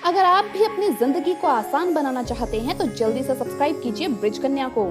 अगर आप भी अपनी जिंदगी को आसान बनाना चाहते हैं तो जल्दी से सब्सक्राइब कीजिए ब्रिज कन्या को।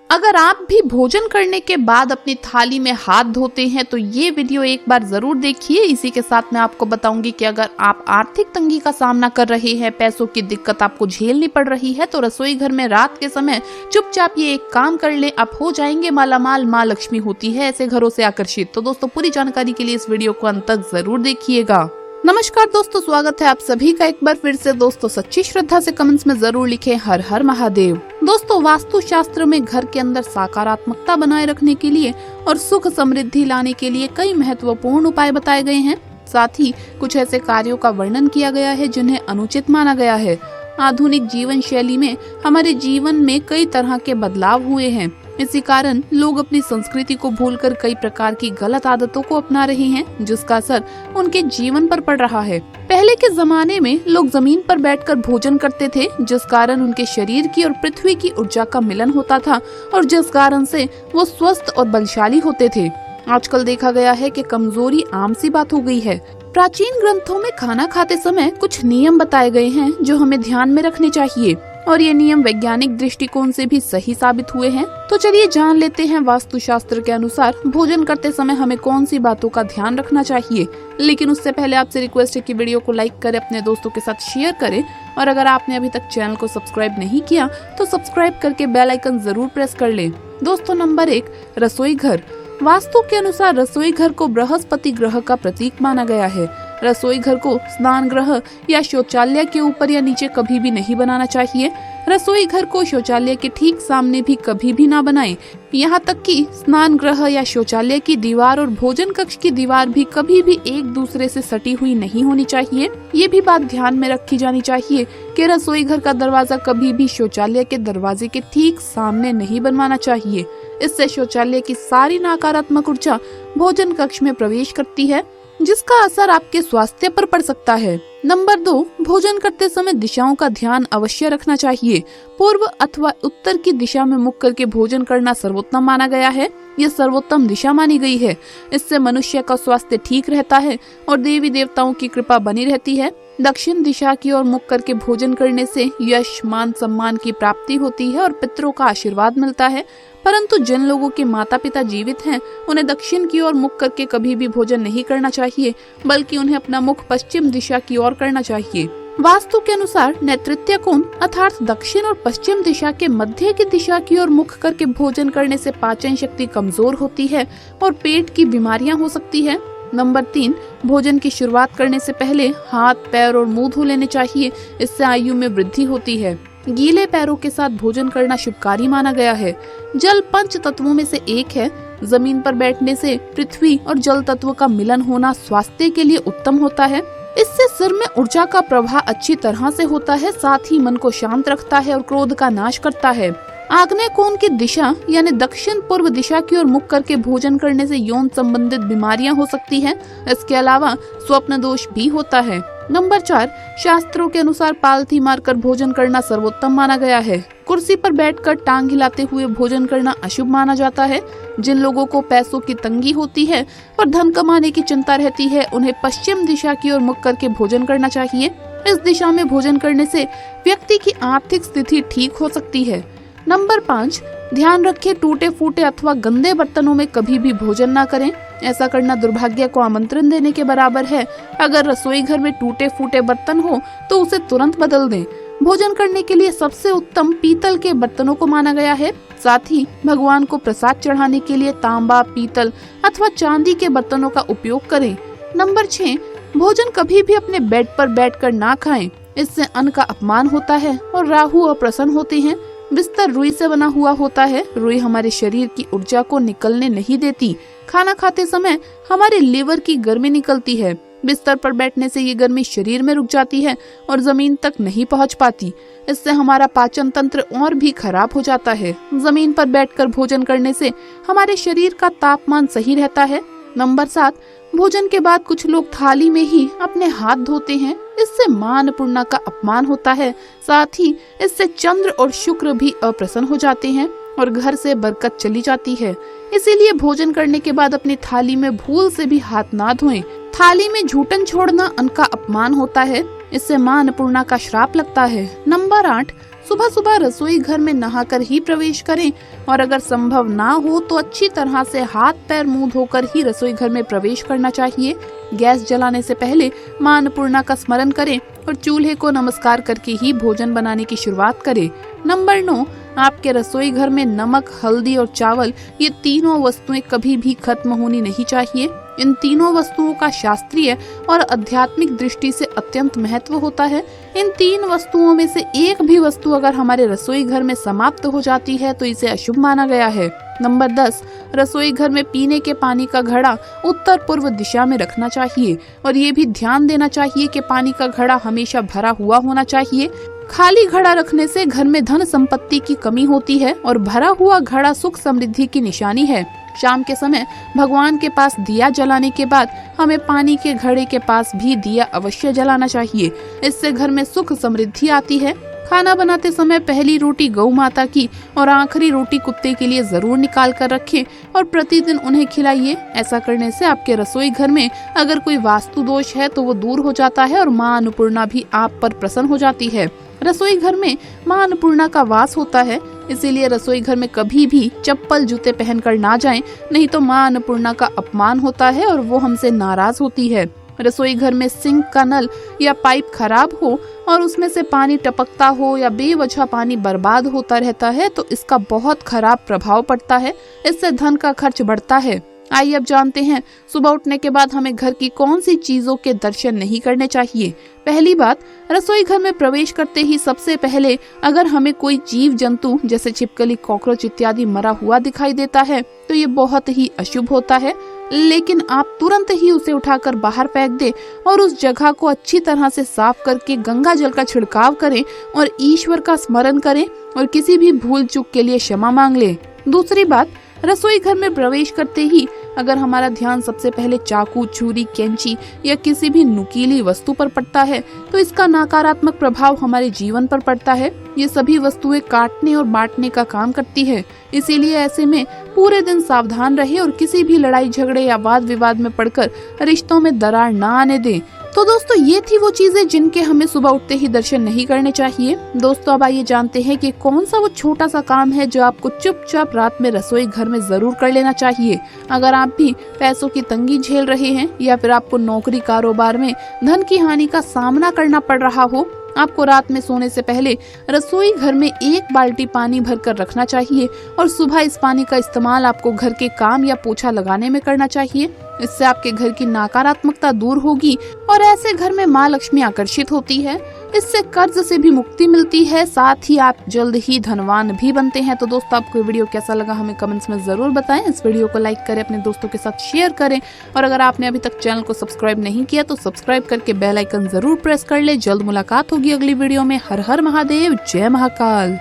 अगर आप भी भोजन करने के बाद अपनी थाली में हाथ धोते हैं तो ये वीडियो एक बार जरूर देखिए। इसी के साथ मैं आपको बताऊंगी कि अगर आप आर्थिक तंगी का सामना कर रहे हैं, पैसों की दिक्कत आपको झेलनी पड़ रही है, तो रसोई घर में रात के समय चुपचाप ये एक काम कर ले, आप हो जाएंगे मालामाल। माँ लक्ष्मी होती है ऐसे घरों से आकर्षित। तो दोस्तों पूरी जानकारी के लिए इस वीडियो को अंत तक जरूर देखिएगा। नमस्कार दोस्तों, स्वागत है आप सभी का एक बार फिर से। दोस्तों सच्ची श्रद्धा से कमेंट्स में जरूर लिखें हर हर महादेव। दोस्तों वास्तु शास्त्र में घर के अंदर सकारात्मकता बनाए रखने के लिए और सुख समृद्धि लाने के लिए कई महत्वपूर्ण उपाय बताए गए हैं। साथ ही कुछ ऐसे कार्यों का वर्णन किया गया है जिन्हें अनुचित माना गया है। आधुनिक जीवन शैली में हमारे जीवन में कई तरह के बदलाव हुए हैं। इसी कारण लोग अपनी संस्कृति को भूलकर कई प्रकार की गलत आदतों को अपना रहे हैं, जिसका असर उनके जीवन पर पड़ रहा है। पहले के जमाने में लोग जमीन पर बैठकर भोजन करते थे, जिस कारण उनके शरीर की और पृथ्वी की ऊर्जा का मिलन होता था और जिस कारण से वो स्वस्थ और बलशाली होते थे। आजकल देखा गया है कि कमजोरी आम सी बात हो गई है। प्राचीन ग्रंथों में खाना खाते समय कुछ नियम बताए गए हैं जो हमें ध्यान में रखने चाहिए और ये नियम वैज्ञानिक दृष्टिकोण से भी सही साबित हुए हैं। तो चलिए जान लेते हैं वास्तुशास्त्र के अनुसार भोजन करते समय हमें कौन सी बातों का ध्यान रखना चाहिए। लेकिन उससे पहले आपसे रिक्वेस्ट है कि वीडियो को लाइक करें, अपने दोस्तों के साथ शेयर करें और अगर आपने अभी तक चैनल को सब्सक्राइब नहीं किया तो सब्सक्राइब करके बेल आइकन जरूर प्रेस कर लें। दोस्तों नंबर 1, रसोई घर। वास्तु के अनुसार रसोई घर को बृहस्पति ग्रह का प्रतीक माना गया है। रसोई घर को स्नान गृह या शौचालय के ऊपर या नीचे कभी भी नहीं बनाना चाहिए। रसोई घर को शौचालय के ठीक सामने भी कभी भी ना बनाएं। यहाँ तक कि स्नान गृह या शौचालय की दीवार और भोजन कक्ष की दीवार भी कभी भी एक दूसरे से सटी हुई नहीं होनी चाहिए। ये भी बात ध्यान में रखी जानी चाहिए कि रसोई घर का दरवाजा कभी भी शौचालय के दरवाजे के ठीक सामने नहीं बनवाना चाहिए। इससे शौचालय की सारी नकारात्मक ऊर्जा भोजन कक्ष में प्रवेश करती है, जिसका असर आपके स्वास्थ्य पर पड़ सकता है। नंबर 2, भोजन करते समय दिशाओं का ध्यान अवश्य रखना चाहिए। पूर्व अथवा उत्तर की दिशा में मुख करके भोजन करना सर्वोत्तम माना गया है। यह सर्वोत्तम दिशा मानी गई है। इससे मनुष्य का स्वास्थ्य ठीक रहता है और देवी देवताओं की कृपा बनी रहती है। दक्षिण दिशा की ओर मुख करके भोजन करने से यश, मान, सम्मान की प्राप्ति होती है और पितरों का आशीर्वाद मिलता है। परंतु जिन लोगों के माता पिता जीवित हैं, उन्हें दक्षिण की ओर मुख करके कभी भी भोजन नहीं करना चाहिए, बल्कि उन्हें अपना मुख पश्चिम दिशा की ओर करना चाहिए। वास्तु के अनुसार नैऋत्य कोण अर्थात दक्षिण और पश्चिम दिशा के मध्य की दिशा की ओर मुख करके भोजन करने से पाचन शक्ति कमजोर होती है और पेट की बीमारियां हो सकती है। नंबर 3, भोजन की शुरुआत करने से पहले हाथ, पैर और मुंह धो लेने चाहिए। इससे आयु में वृद्धि होती है। गीले पैरों के साथ भोजन करना शुभकारी माना गया है। जल पंच तत्वों में से एक है। जमीन पर बैठने से पृथ्वी और जल तत्व का मिलन होना स्वास्थ्य के लिए उत्तम होता है। इससे सिर में ऊर्जा का प्रवाह अच्छी तरह से होता है, साथ ही मन को शांत रखता है और क्रोध का नाश करता है। आग्नेय कोण की दिशा यानी दक्षिण पूर्व दिशा की ओर मुख करके भोजन करने से यौन संबंधित बीमारियां हो सकती हैं। इसके अलावा स्वप्न दोष भी होता है। नंबर 4, शास्त्रों के अनुसार पालथी मारकर भोजन करना सर्वोत्तम माना गया है। कुर्सी पर बैठकर टांग हिलाते हुए भोजन करना अशुभ माना जाता है। जिन लोगों को पैसों की तंगी होती है और धन कमाने की चिंता रहती है, उन्हें पश्चिम दिशा की ओर मुख करके भोजन करना चाहिए। इस दिशा में भोजन करने से व्यक्ति की आर्थिक स्थिति ठीक हो सकती है। नंबर 5, ध्यान रखें टूटे फूटे अथवा गंदे बर्तनों में कभी भी भोजन न करें। ऐसा करना दुर्भाग्य को आमंत्रण देने के बराबर है। अगर रसोई घर में टूटे फूटे बर्तन हो तो उसे तुरंत बदल दें। भोजन करने के लिए सबसे उत्तम पीतल के बर्तनों को माना गया है। साथ ही भगवान को प्रसाद चढ़ाने के लिए तांबा, पीतल अथवा चांदी के बर्तनों का उपयोग करें। नंबर 6, भोजन कभी भी अपने बेड पर बैठकर ना खाएं। इससे अन्न का अपमान होता है और राहु अप्रसन्न होते हैं। बिस्तर रुई से बना हुआ होता है। रुई हमारे शरीर की ऊर्जा को निकलने नहीं देती। खाना खाते समय हमारे लीवर की गर्मी निकलती है। बिस्तर पर बैठने से ये गर्मी शरीर में रुक जाती है और जमीन तक नहीं पहुंच पाती। इससे हमारा पाचन तंत्र और भी खराब हो जाता है। जमीन पर बैठकर भोजन करने से हमारे शरीर का तापमान सही रहता है। नंबर 7, भोजन के बाद कुछ लोग थाली में ही अपने हाथ धोते हैं। इससे मां अन्नपूर्णा का अपमान होता है। साथ ही इससे चंद्र और शुक्र भी अप्रसन्न हो जाते हैं और घर से बरकत चली जाती है। इसीलिए भोजन करने के बाद अपनी थाली में भूल से भी हाथ ना धोएं। थाली में झूठन छोड़ना अन्न का अपमान होता है। इससे मां अन्नपूर्णा का श्राप लगता है। नंबर 8, सुबह सुबह रसोई घर में नहाकर ही प्रवेश करें और अगर संभव ना हो तो अच्छी तरह से हाथ पैर मुंह धोकर ही रसोई घर में प्रवेश करना चाहिए। गैस जलाने से पहले मां अन्नपूर्णा का स्मरण करें और चूल्हे को नमस्कार करके ही भोजन बनाने की शुरुआत करें। नंबर 9, आपके रसोई घर में नमक, हल्दी और चावल ये तीनों वस्तुएं कभी भी खत्म होनी नहीं चाहिए। इन तीनों वस्तुओं का शास्त्रीय और आध्यात्मिक दृष्टि से अत्यंत महत्व होता है। इन 3 वस्तुओं में से एक भी वस्तु अगर हमारे रसोई घर में समाप्त हो जाती है तो इसे अशुभ माना गया है। नंबर 10, रसोई घर में पीने के पानी का घड़ा उत्तर पूर्व दिशा में रखना चाहिए और ये भी ध्यान देना चाहिए कि पानी का घड़ा हमेशा भरा हुआ होना चाहिए। खाली घड़ा रखने से घर में धन संपत्ति की कमी होती है और भरा हुआ घड़ा सुख समृद्धि की निशानी है। शाम के समय भगवान के पास दिया जलाने के बाद हमें पानी के घड़े के पास भी दिया अवश्य जलाना चाहिए। इससे घर में सुख समृद्धि आती है। खाना बनाते समय पहली रोटी गौ माता की और आखिरी रोटी कुत्ते के लिए जरूर निकाल कर रखें और प्रतिदिन उन्हें खिलाइए। ऐसा करने से आपके रसोई घर में अगर कोई वास्तु दोष है तो वो दूर हो जाता है और मां अन्नपूर्णा भी आप पर प्रसन्न हो जाती है। रसोई घर में मां अन्नपूर्णा का वास होता है, इसीलिए रसोई घर में कभी भी चप्पल जूते पहनकर ना जाएं, नहीं तो मां अन्नपूर्णा का अपमान होता है और वो हमसे नाराज होती है। रसोई घर में सिंक का नल या पाइप खराब हो और उसमें से पानी टपकता हो या बेवजह पानी बर्बाद होता रहता है तो इसका बहुत खराब प्रभाव पड़ता है। इससे धन का खर्च बढ़ता है। आइए अब जानते हैं सुबह उठने के बाद हमें घर की कौन सी चीजों के दर्शन नहीं करने चाहिए। पहली बात, रसोई घर में प्रवेश करते ही सबसे पहले अगर हमें कोई जीव जंतु जैसे छिपकली, कॉकरोच इत्यादि मरा हुआ दिखाई देता है तो ये बहुत ही अशुभ होता है। लेकिन आप तुरंत ही उसे उठाकर बाहर फेंक दें और उस जगह को अच्छी तरह से साफ करके गंगा जल का छिड़काव करें और ईश्वर का स्मरण करें और किसी भी भूल चूक के लिए क्षमा मांग लें। दूसरी बात, रसोई घर में प्रवेश करते ही अगर हमारा ध्यान सबसे पहले चाकू, छुरी, कैंची या किसी भी नुकीली वस्तु पर पड़ता है तो इसका नकारात्मक प्रभाव हमारे जीवन पर पड़ता है। ये सभी वस्तुएं काटने और बांटने का काम करती है, इसीलिए ऐसे में पूरे दिन सावधान रहे और किसी भी लड़ाई झगड़े या वाद विवाद में पड़कर रिश्तों में दरार न आने दें। तो दोस्तों, ये थी वो चीजें जिनके हमें सुबह उठते ही दर्शन नहीं करने चाहिए। दोस्तों, अब आइए जानते हैं कि कौन सा वो छोटा सा काम है जो आपको चुपचाप रात में रसोई घर में जरूर कर लेना चाहिए। अगर आप भी पैसों की तंगी झेल रहे हैं या फिर आपको नौकरी कारोबार में धन की हानि का सामना करना पड़ रहा हो, आपको रात में सोने से पहले रसोई घर में 1 बाल्टी पानी भरकर रखना चाहिए और सुबह इस पानी का इस्तेमाल आपको घर के काम या पोछा लगाने में करना चाहिए। इससे आपके घर की नकारात्मकता दूर होगी और ऐसे घर में माँ लक्ष्मी आकर्षित होती है। इससे कर्ज से भी मुक्ति मिलती है, साथ ही आप जल्द ही धनवान भी बनते हैं। तो दोस्तों, आपको वीडियो कैसा लगा हमें कमेंट्स में जरूर बताएं। इस वीडियो को लाइक करें, अपने दोस्तों के साथ शेयर करें और अगर आपने अभी तक चैनल को सब्सक्राइब नहीं किया तो सब्सक्राइब करके बेल आइकन जरूर प्रेस कर ले। जल्द मुलाकात होगी अगली वीडियो में। हर हर महादेव, जय महाकाल।